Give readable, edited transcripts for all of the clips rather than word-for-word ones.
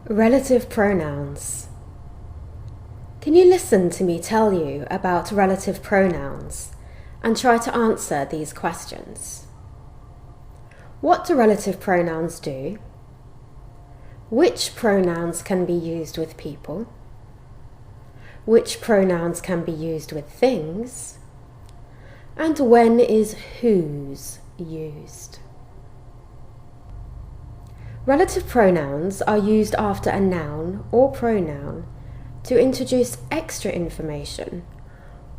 Relative pronouns. Can you listen to me tell you about relative pronouns and try to answer these questions? What do relative pronouns do? Which pronouns can be used with people? Which pronouns can be used with things? And when is whose used? Relative pronouns are used after a noun or pronoun to introduce extra information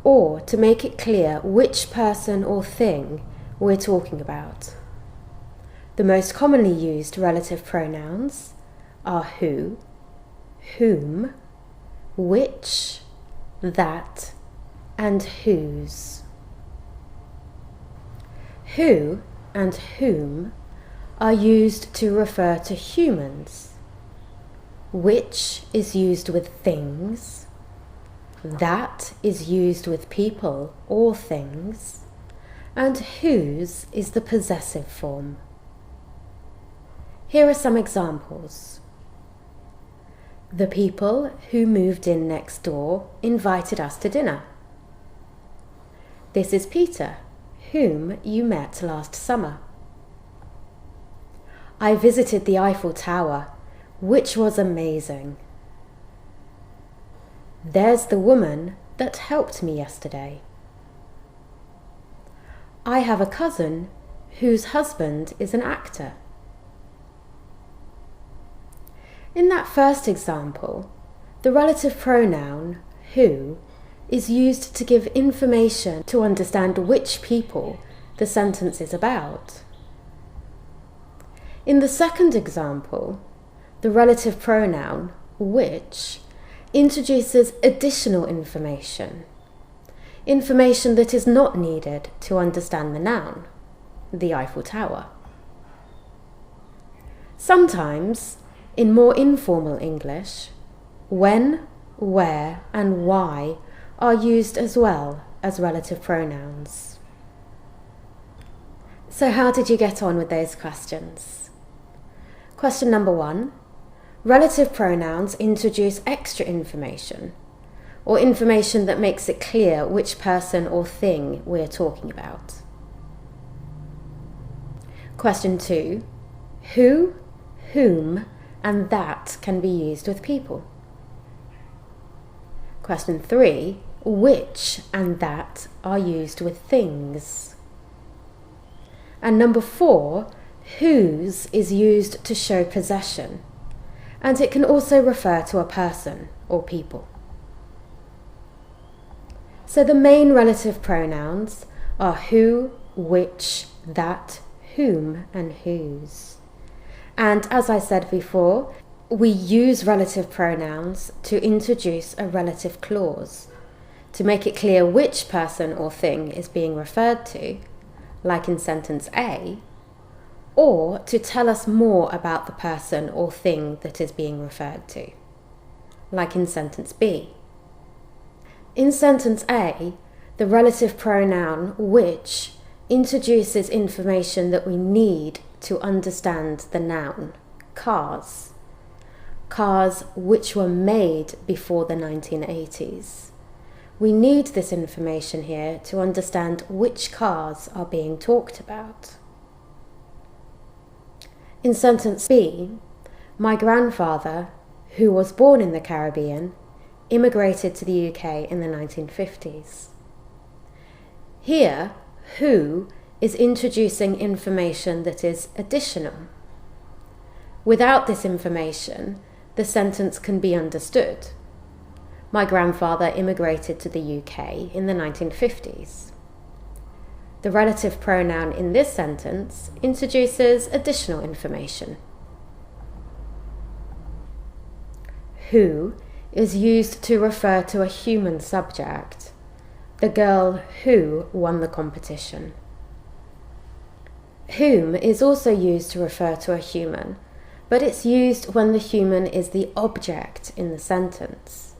or to make it clear which person or thing we're talking about. The most commonly used relative pronouns are who, whom, which, that, and whose. Who and whom are used to refer to humans. Which is used with things. That is used with people or things. And whose is the possessive form. Here are some examples. The people who moved in next door invited us to dinner. This is Peter, whom you met last summer. I visited the Eiffel Tower, which was amazing. There's the woman that helped me yesterday. I have a cousin whose husband is an actor. In that first example, the relative pronoun who is used to give information to understand which people the sentence is about. In the second example, the relative pronoun which introduces additional information that is not needed to understand the noun, the Eiffel Tower. Sometimes, in more informal English, when, where, and why are used as well as relative pronouns. So how did you get on with those questions? Question number 1. Relative pronouns introduce extra information, or information that makes it clear which person or thing we're talking about. Question 2. Who, whom, and that can be used with people. Question 3. Which and that are used with things. And number 4. Whose is used to show possession, and it can also refer to a person or people. So the main relative pronouns are who, which, that, whom, and whose. And as I said before, we use relative pronouns to introduce a relative clause, to make it clear which person or thing is being referred to, like in sentence A, or to tell us more about the person or thing that is being referred to, like in sentence B. In sentence A, the relative pronoun which introduces information that we need to understand the noun, cars. Cars which were made before the 1980s. We need this information here to understand which cars are being talked about. In sentence B, my grandfather, who was born in the Caribbean, immigrated to the UK in the 1950s. Here, who is introducing information that is additional. Without this information, the sentence can be understood. My grandfather immigrated to the UK in the 1950s. The relative pronoun in this sentence introduces additional information. Who is used to refer to a human subject, the girl who won the competition. Whom is also used to refer to a human, but it's used when the human is the object in the sentence.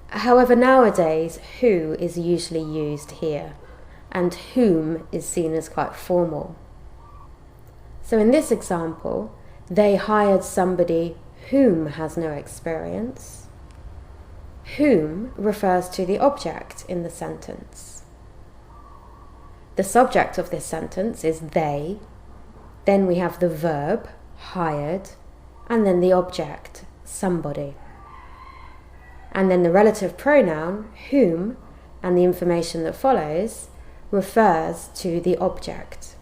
However, nowadays, who is usually used here, and whom is seen as quite formal. So in this example, They hired somebody whom has no experience. Whom refers to the object in the sentence. The subject of this sentence is they. Then we have the verb, hired, and then the object, somebody. And then the relative pronoun, whom, and the information that follows, refers to the object.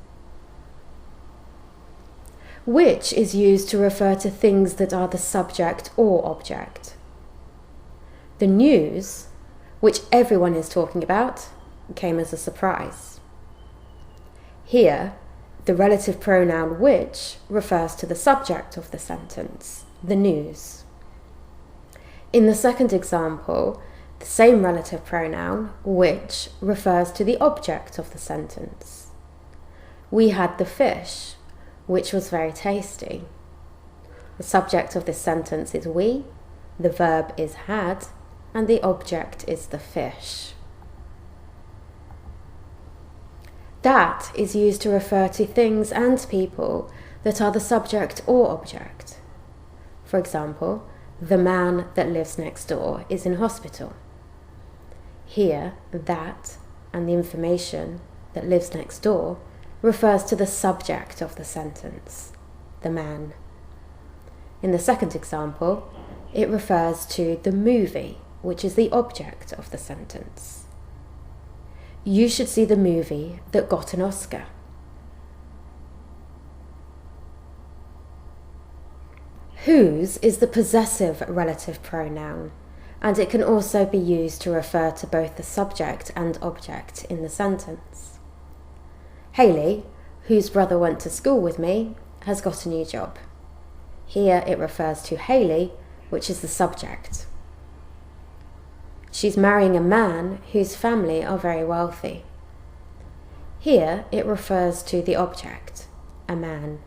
Which is used to refer to things that are the subject or object. The news, which everyone is talking about, came as a surprise. Here, the relative pronoun which refers to the subject of the sentence, the news. In the second example, the same relative pronoun, which, refers to the object of the sentence. We had the fish, which was very tasty. The subject of this sentence is we, the verb is had, and the object is the fish. That is used to refer to things and people that are the subject or object. For example, the man that lives next door is in hospital. Here, that and the information that lives next door refers to the subject of the sentence, the man. In the second example, it refers to the movie, which is the object of the sentence. You should see the movie that got an Oscar. Whose is the possessive relative pronoun, and it can also be used to refer to both the subject and object in the sentence. Haley, whose brother went to school with me, has got a new job. Here it refers to Haley, which is the subject. She's marrying a man whose family are very wealthy. Here it refers to the object, a man.